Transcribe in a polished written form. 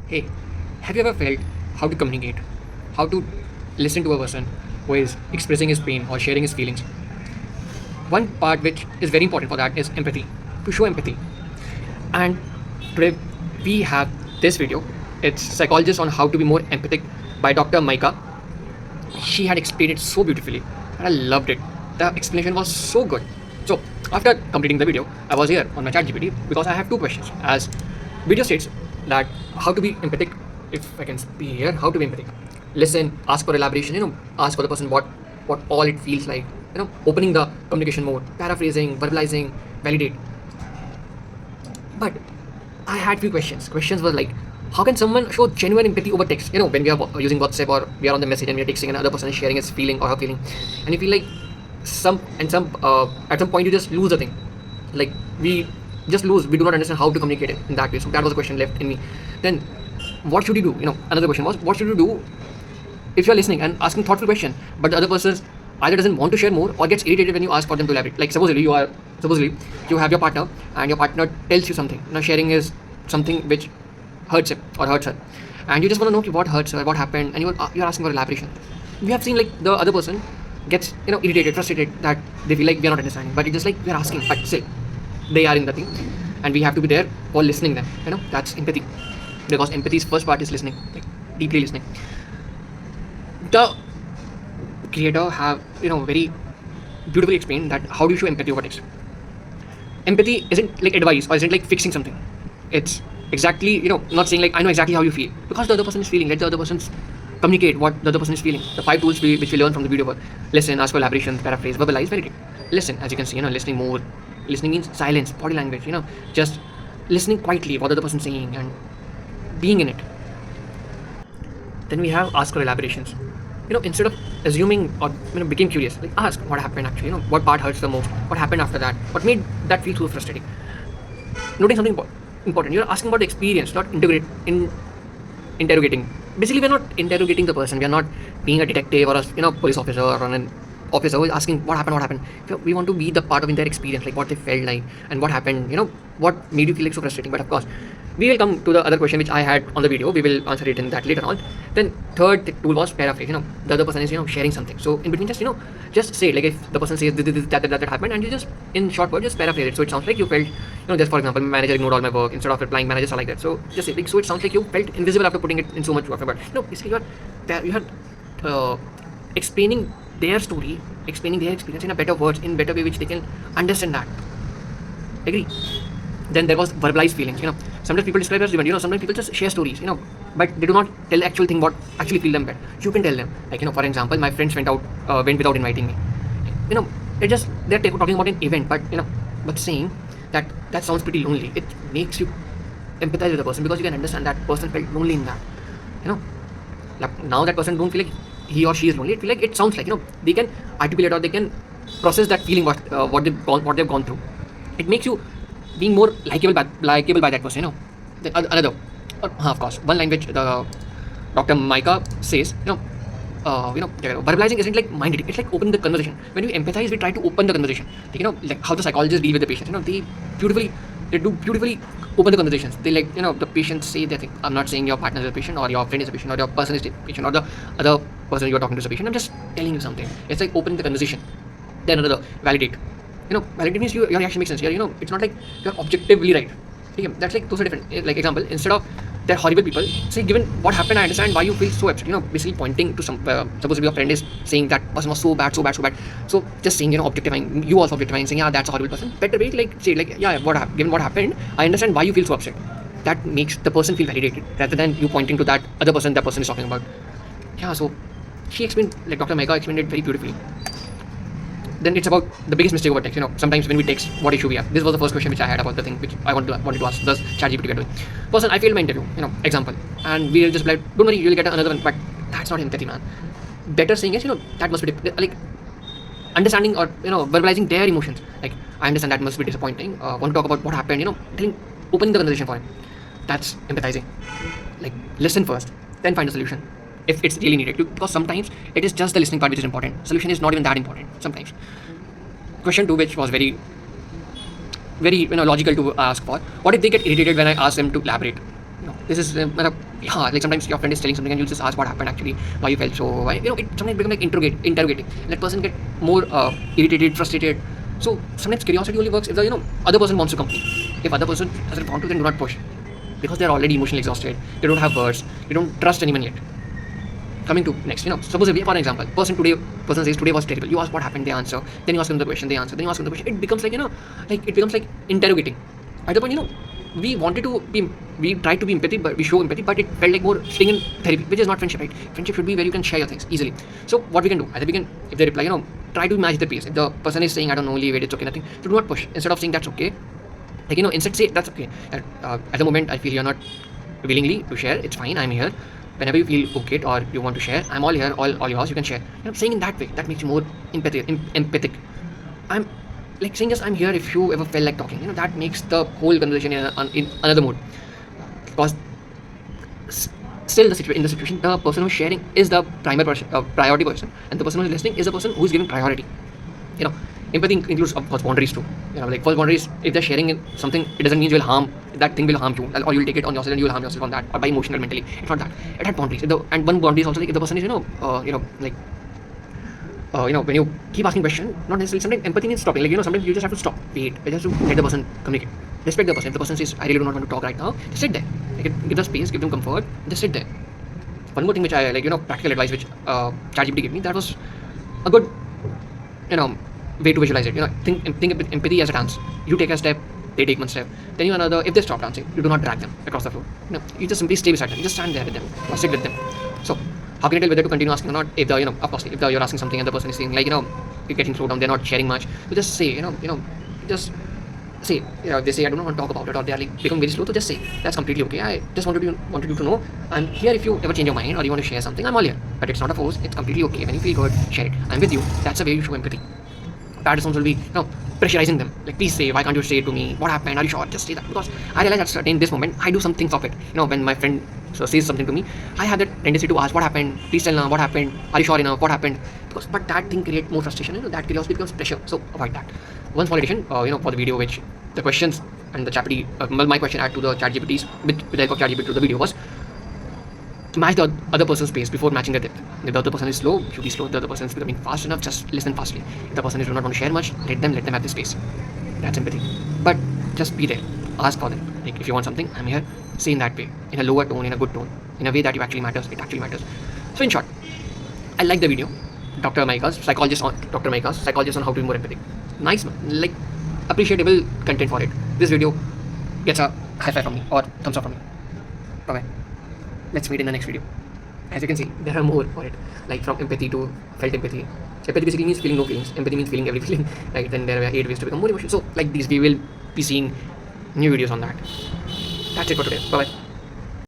Hey, have you ever felt how to communicate, how to listen to a person who is expressing his pain or sharing his feelings? One part which is very important for that is empathy, to show empathy. And today we have this video. It's Psychologist on how to be more empathic by Dr. Maika. She had explained it so beautifully and I loved it. The explanation was so good. So after completing the video, I was here on my chat GPT because I have two questions. As video states that how to be empathic, if I can be here, how to be empathic. Listen, ask for elaboration, ask for the person what all it feels like, opening the communication mode, paraphrasing, verbalizing, validate. But I had few questions. Questions were like, how can someone show genuine empathy over text? When we are using WhatsApp or we are on the message and we are texting another person is sharing his feeling or her feeling, and you feel like at some point you just lose the thing. Like we just lose. We do not understand how to communicate it in that way. So that was a question left in me. Then what should you do? Another question was, what should you do if you are listening and asking thoughtful question, but the other person either doesn't want to share more or gets irritated when you ask for them to elaborate. Like supposedly you have your partner and your partner tells you something. Sharing is something which hurts him or hurts her, and you just want to know what hurts her, what happened, and you're asking for elaboration. We have seen like the other person gets irritated, frustrated, that they feel like we are not understanding, but it's just like we are asking, but still they are in the thing, and we have to be there for listening them. That's empathy, because empathy's first part is listening, like deeply listening. The creator have very beautifully explained that how do you show empathy over text. Empathy isn't like advice or isn't like fixing something. It's exactly not saying like I know exactly how you feel, because the other person is feeling. Let the other person communicate what the other person is feeling. The 5 tools which we learn from the video were: listen, ask for elaboration, paraphrase, verbalize, validate. Listen, as you can see, listening more. Listening means silence, body language, just listening quietly what the other person is saying and being in it. Then we have ask for elaborations. Instead of assuming or became curious, like ask what happened actually. What part hurts the most? What happened after that? What made that feel so frustrating? Noting something important. You're asking about the experience, not interrogating. Basically, we're not interrogating the person. We are not being a detective or a police officer or an officer who is asking what happened. So we want to be the part of their experience, like what they felt like and what happened. What made you feel like so frustrating. But of course, we will come to the other question which I had on the video. We will answer it in that later on. Then third tool was paraphrase. The other person is sharing something. So in between, just say, like, if the person says this, that happened, and you just in short words just paraphrase it. So it sounds like you felt, just for example, manager ignored all my work. Instead of replying, managers are like that. So just say, like, so it sounds like you felt invisible after putting it in so much effort. But basically you are explaining their story, explaining their experience in a better words, in better way which they can understand that. Agree? Then there was verbalized feelings. Sometimes people describe as different. Sometimes people just share stories. But they do not tell the actual thing what actually feel them bad. You can tell them. Like for example, my friends went without inviting me. It just they're talking about an event, but saying that sounds pretty lonely. It makes you empathize with the person because you can understand that person felt lonely in that. Like now that person don't feel like he or she is lonely. It feel like it sounds like they can articulate or they can process that feeling what they've gone through. It makes you being more likable by that person. Another, of course, one line which the Dr. Maika says, verbalizing isn't like mind reading. It's like opening the conversation. When we empathize, we try to open the conversation. Like how the psychologists deal with the patients. They do beautifully open the conversations. They the patients say their thing. I'm not saying your partner is a patient or your friend is a patient or your person is a patient or the other person you're talking to is a patient. I'm just telling you something. It's like opening the conversation. Then another, validate. Validate means your reaction makes sense. Here, it's not like you're objectively right. That's like those are different. Like example, instead of they're horrible people, say given what happened, I understand why you feel so upset. Basically pointing to some. Suppose your friend is saying that person was so bad. So just saying, objectifying, you also objectifying, saying yeah, that's a horrible person. Better way, like say, like yeah, given what happened, I understand why you feel so upset. That makes the person feel validated rather than you pointing to that other person that person is talking about. Yeah, so she explained, like Dr. Maika explained it very beautifully. Then it's about the biggest mistake over text. Sometimes when we text, what issue we have. This was the first question which I had about the thing which I wanted to ask the ChatGPT we are doing. Person, I failed my interview. Example, and we'll just be like, don't worry, you'll get another one. But that's not empathy, man. Better saying is, that must be like understanding or verbalizing their emotions. Like I understand that must be disappointing. Want to talk about what happened. Opening the conversation for him. That's empathizing. Like listen first, then find a solution. If it's really needed to, because sometimes it is just the listening part which is important. Solution is not even that important sometimes. Question 2, which was very logical to ask for: what if they get irritated when I ask them to elaborate? this is like sometimes your friend is telling something and you just ask what happened actually, why you felt so, why, it sometimes become like interrogating. That person get more irritated, frustrated. So sometimes curiosity only works if the other person wants to company. If other person doesn't want to, then do not push, because they're already emotionally exhausted. They don't have words. They don't trust anyone yet. Coming to next, suppose for an example, person says today was terrible. You ask what happened, they answer. Then you ask them the question, they answer. Then you ask them the question. It becomes like it becomes like interrogating. At the point, we tried to be empathy, but we show empathy, but it felt like more staying in therapy, which is not friendship, right? Friendship should be where you can share your things easily. So what we can do, either we can, if they reply, try to match the pace. If the person is saying I don't know, leave it, it's okay, nothing, so do not push. Instead of saying that's okay, like instead say that's okay. At the moment I feel you're not willingly to share, it's fine, I'm here. Whenever you feel okay or you want to share, I'm all here, all yours, you can share. Saying in that way, that makes you more empathic. I'm like saying just I'm here if you ever felt like talking. That makes the whole conversation in another mode. Because still in the situation, the person who's sharing is the priority person, and the person who's listening is the person who's giving priority. Empathy includes, of course, boundaries too. Like first boundaries, if they're sharing something, it doesn't mean you'll harm, that thing will harm you, or you'll take it on yourself and you'll harm yourself on that, or by emotional, mentally. It's not that. It had boundaries. And one boundary is also like if the person is, when you keep asking questions, not necessarily, sometimes empathy means stopping. Like, sometimes you just have to stop, wait, just to let the person communicate. Respect the person. If the person says, I really do not want to talk right now, just sit there. Like, give them space, give them comfort, just sit there. One more thing which I, practical advice which ChatGPT gave me, that was a good, way to visualize it. Think of empathy as a dance. You take a step, they take one step, then you another. If they stop dancing, you do not drag them across the floor. You just simply stay beside them. You just stand there with them or sit with them. So how can you tell whether to continue asking or not? If of course, if you're asking something and the person is saying like, you're getting slowed down, they're not sharing much, you just say, just say, they say I do not want to talk about it, or they are like becoming very slow, so just say that's completely okay. I just wanted you to know I'm here. If you ever change your mind or you want to share something, I'm all here. But it's not a force. It's completely okay. When you feel good, share it. I'm with you. That's the way you show empathy. Bad response will be pressurizing them. Like, please say, why can't you say it to me? What happened? Are you sure? Just say that. Because I realize that in this moment, I do some things of it. When my friend says something to me, I have that tendency to ask, what happened? Please tell now, what happened? Are you sure enough? What happened? But that thing creates more frustration. That curiosity becomes pressure. So avoid that. One small addition, for the video, which the questions and the ChatGPT, my question add to the ChatGPT's with the help of ChatGPT to the video was to match the other person's pace before matching the depth. If the other person is slow, you should be slow. If the other person is becoming fast enough, just listen fastly. If the person is not want to share much, let them have this space. That's empathy. But just be there. Ask for them. Like, if you want something, I'm here. Say in that way, in a lower tone, in a good tone, in a way that it actually matters. So in short, I like the video. Psychologist on how to be more empathic. Nice, man. Like, appreciable content for it. This video gets a high five from me or thumbs up from me. Bye. Let's meet in the next video. As you can see, there are more for it, like from empathy to felt empathy. Empathy basically means feeling no feelings. Empathy means feeling every feeling. Right? Then there are 8 ways to become more emotional. So like these, we will be seeing new videos on that. That's it for today. Bye bye.